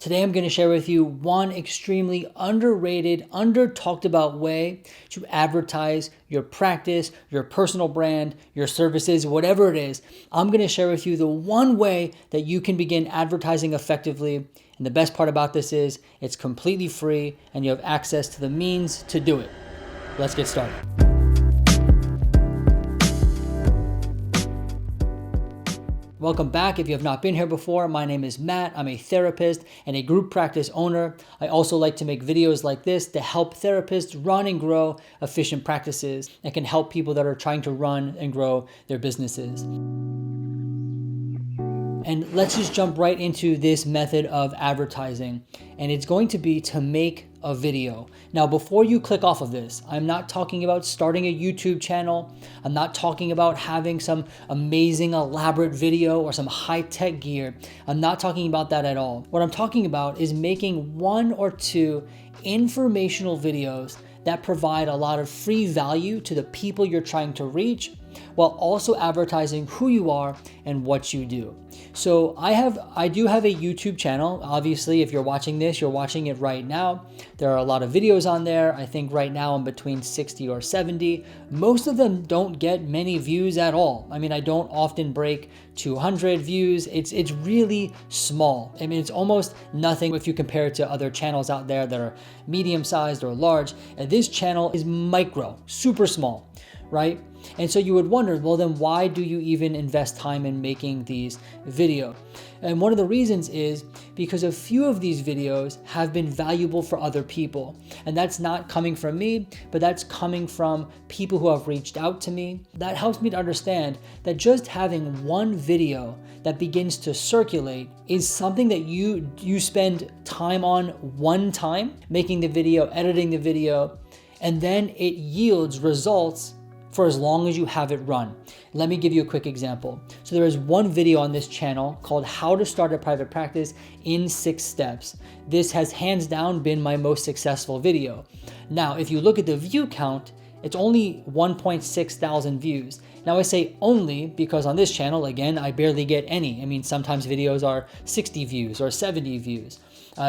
Today I'm going to share with you one extremely underrated, under-talked about way to advertise your practice, your personal brand, your services, whatever it is. I'm going to share with you the one way that you can begin advertising effectively. And the best part about this is it's completely free and you have access to the means to do it. Let's get started. Welcome back. If you have not been here before, my name is Matt. I'm a therapist and a group practice owner. I also like to make videos like this to help therapists run and grow efficient practices and can help people that are trying to run and grow their businesses. And let's just jump right into this method of advertising. And it's going to be to make a video. Now, before you click off of this, I'm not talking about starting a YouTube channel. I'm not talking about having some amazing, elaborate video or some high-tech gear. I'm not talking about that at all. What I'm talking about is making one or two informational videos that provide a lot of free value to the people you're trying to reach, while also advertising who you are and what you do. So I do have a YouTube channel. Obviously, if you're watching this, you're watching it right now. There are a lot of videos on there. I think right now I'm between 60 or 70. Most of them don't get many views at all. I mean, I don't often break 200 views. It's really small. I mean, it's almost nothing if you compare it to other channels out there that are medium-sized or large. And this channel is micro, super small, right? And so you would wonder, well, then why do you even invest time in making these videos? And one of the reasons is because a few of these videos have been valuable for other people. And that's not coming from me, but that's coming from people who have reached out to me. That helps me to understand that just having one video that begins to circulate is something that you spend time on one time, making the video, editing the video, and then it yields results for as long as you have it run. Let me give you a quick example. So there is one video on this channel called How to Start a Private Practice in 6 Steps. This has hands down been my most successful video. Now, if you look at the view count, it's only 1.6 thousand views. Now I say only because on this channel, again, I barely get any. I mean, sometimes videos are 60 views or 70 views.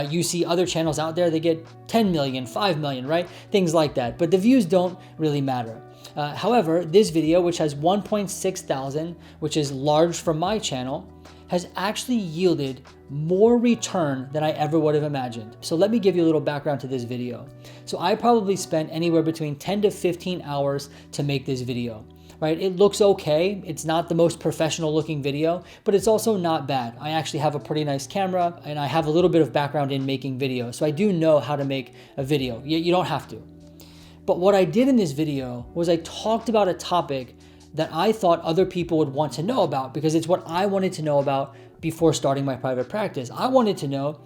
You see other channels out there that get 10 million, 5 million, right? Things like that. But the views don't really matter. However, this video, which has 1.6 thousand, which is large for my channel, has actually yielded more return than I ever would have imagined. So let me give you a little background to this video. So I probably spent anywhere between 10 to 15 hours to make this video. Right? It looks okay. It's not the most professional looking video, but it's also not bad. I actually have a pretty nice camera and I have a little bit of background in making videos. So I do know how to make a video. You don't have to. But what I did in this video was I talked about a topic that I thought other people would want to know about because it's what I wanted to know about before starting my private practice. I wanted to know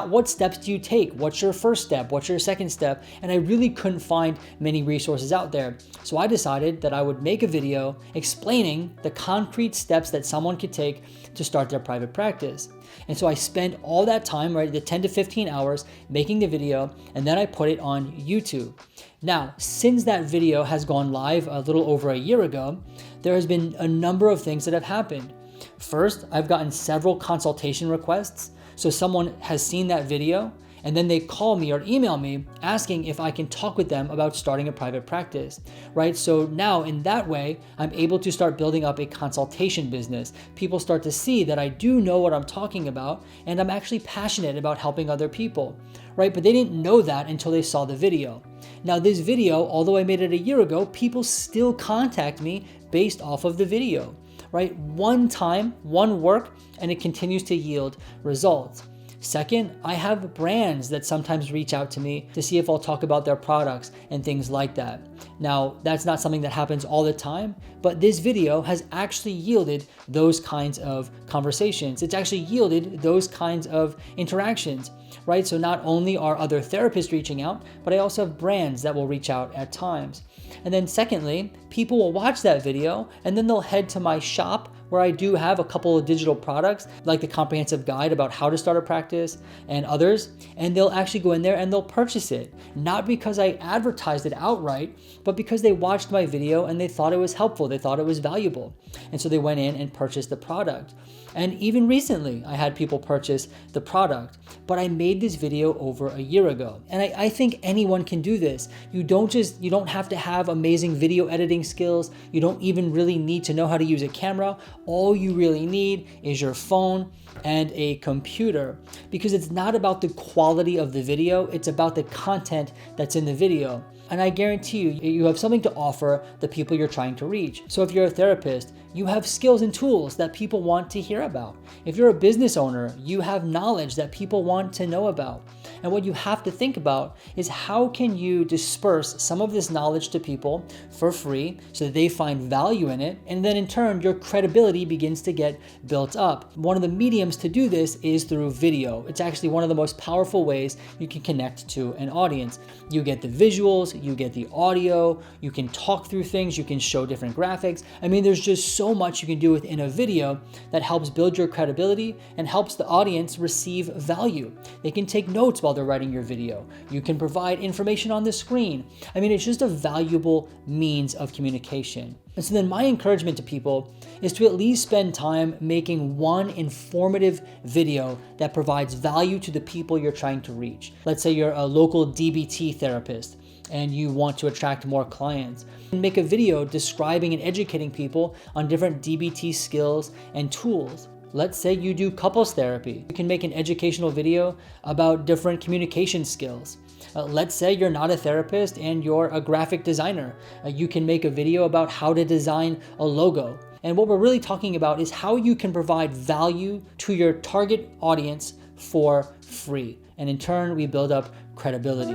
what steps do you take? What's your first step? What's your second step? And I really couldn't find many resources out there. So I decided that I would make a video explaining the concrete steps that someone could take to start their private practice. And so I spent all that time, right, the 10 to 15 hours making the video, and then I put it on YouTube. Now, since that video has gone live a little over a year ago, there has been a number of things that have happened. First, I've gotten several consultation requests. So someone has seen that video and then they call me or email me asking if I can talk with them about starting a private practice, right? So now in that way, I'm able to start building up a consultation business. People start to see that I do know what I'm talking about and I'm actually passionate about helping other people, right? But they didn't know that until they saw the video. Now this video, although I made it a year ago, people still contact me based off of the video, right? One time, one work, and it continues to yield results. Second, I have brands that sometimes reach out to me to see if I'll talk about their products and things like that. Now, that's not something that happens all the time, but this video has actually yielded those kinds of conversations. It's actually yielded those kinds of interactions, right? So not only are other therapists reaching out, but I also have brands that will reach out at times. And then secondly, people will watch that video and then they'll head to my shop where I do have a couple of digital products, like the comprehensive guide about how to start a practice and others, and they'll actually go in there and they'll purchase it. Not because I advertised it outright, but because they watched my video and they thought it was helpful, they thought it was valuable. And so they went in and purchased the product. And even recently, I had people purchase the product, but I made this video over a year ago. And I think anyone can do this. You don't have to have amazing video editing skills. You don't even really need to know how to use a camera. All you really need is your phone and a computer, because it's not about the quality of the video, it's about the content that's in the video. And I guarantee you have something to offer the people you're trying to reach. So if you're a therapist, you have skills and tools that people want to hear about. If you're a business owner, you have knowledge that people want to know about. And what you have to think about is, how can you disperse some of this knowledge to people for free so that they find value in it? And then in turn, your credibility begins to get built up. One of the mediums to do this is through video. It's actually one of the most powerful ways you can connect to an audience. You get the visuals, you get the audio, you can talk through things, you can show different graphics. I mean, there's just so much you can do within a video that helps build your credibility and helps the audience receive value. They can take notes while they're writing your video. You can provide information on the screen. I mean, it's just a valuable means of communication. And so then my encouragement to people is to at least spend time making one informative video that provides value to the people you're trying to reach. Let's say you're a local DBT therapist and you want to attract more clients. Make a video describing and educating people on different DBT skills and tools. Let's say you do couples therapy. You can make an educational video about different communication skills. Let's say you're not a therapist and you're a graphic designer. You can make a video about how to design a logo. And what we're really talking about is how you can provide value to your target audience for free. And in turn, we build up credibility.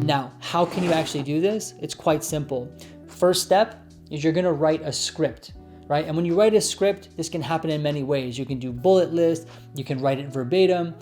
Now, how can you actually do this? It's quite simple. First step is you're gonna write a script, right? And when you write a script, this can happen in many ways. You can do bullet lists, you can write it verbatim.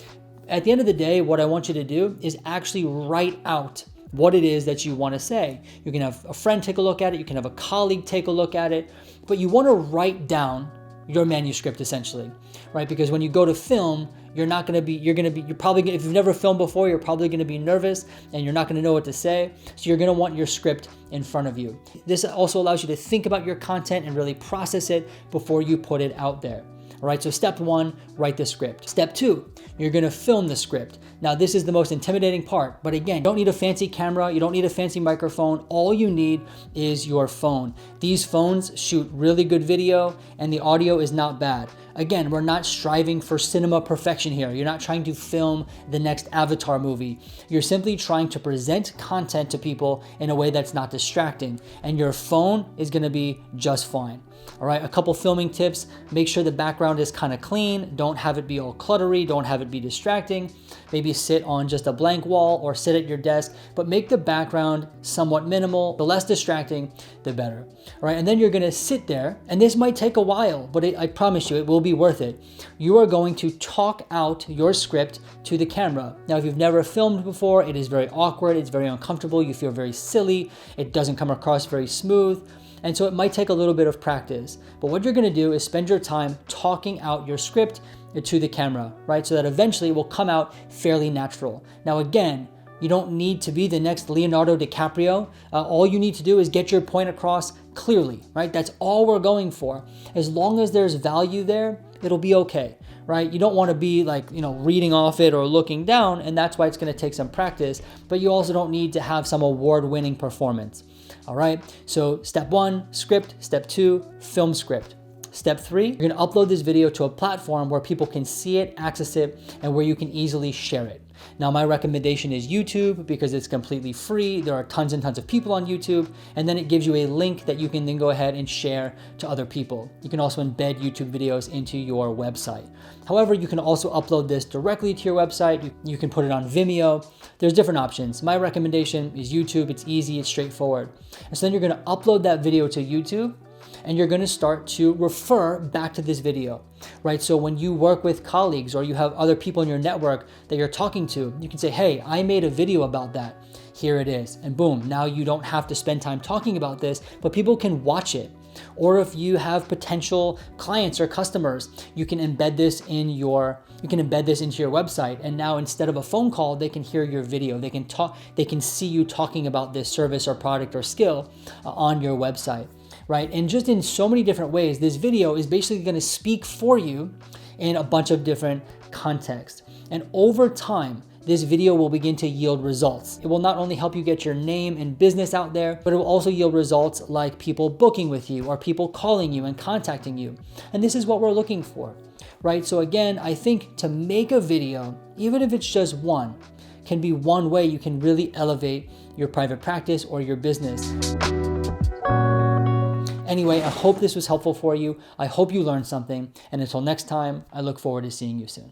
At the end of the day, what I want you to do is actually write out what it is that you want to say. You can have a friend take a look at it, you can have a colleague take a look at it, but you want to write down your manuscript essentially, right? Because when you go to film, you're probably, if you've never filmed before, you're probably going to be nervous and you're not going to know what to say. So you're going to want your script in front of you. This also allows you to think about your content and really process it before you put it out there. All right, so step one, write the script. Step two, you're gonna film the script. Now this is the most intimidating part, but again, you don't need a fancy camera, you don't need a fancy microphone, all you need is your phone. These phones shoot really good video and the audio is not bad. Again, we're not striving for cinema perfection here. You're not trying to film the next Avatar movie. You're simply trying to present content to people in a way that's not distracting, and your phone is gonna be just fine. All right, a couple filming tips. Make sure the background is kind of clean. Don't have it be all cluttery. Don't have it be distracting. Maybe sit on just a blank wall or sit at your desk, but make the background somewhat minimal. The less distracting, the better. All right, and then you're gonna sit there, and this might take a while, but I promise you it will be worth it. You are going to talk out your script to the camera. Now, if you've never filmed before, it is very awkward. It's very uncomfortable. You feel very silly. It doesn't come across very smooth. And so it might take a little bit of practice, but what you're gonna do is spend your time talking out your script to the camera, right? So that eventually it will come out fairly natural. Now again, you don't need to be the next Leonardo DiCaprio. All you need to do is get your point across clearly, right? That's all we're going for. As long as there's value there, it'll be okay, right? You don't want to be like, reading off it or looking down, and that's why it's going to take some practice, but you also don't need to have some award-winning performance. All right, so step one, script. Step two, film script. Step three, you're gonna upload this video to a platform where people can see it, access it, and where you can easily share it. Now, my recommendation is YouTube because it's completely free. There are tons and tons of people on YouTube, and then it gives you a link that you can then go ahead and share to other people. You can also embed YouTube videos into your website. However, you can also upload this directly to your website. You can put it on Vimeo. There's different options. My recommendation is YouTube. It's easy, it's straightforward. And so then you're gonna upload that video to YouTube, and you're gonna start to refer back to this video, right? So when you work with colleagues or you have other people in your network that you're talking to, you can say, hey, I made a video about that. Here it is. And boom, now you don't have to spend time talking about this, but people can watch it. Or if you have potential clients or customers, you can embed this into your website. And now instead of a phone call, they can hear your video. They can see you talking about this service or product or skill on your website, right? And just in so many different ways, this video is basically going to speak for you in a bunch of different contexts. And over time, this video will begin to yield results. It will not only help you get your name and business out there, but it will also yield results like people booking with you or people calling you and contacting you. And this is what we're looking for, right? So again, I think to make a video, even if it's just one, can be one way you can really elevate your private practice or your business. Anyway, I hope this was helpful for you. I hope you learned something. And until next time, I look forward to seeing you soon.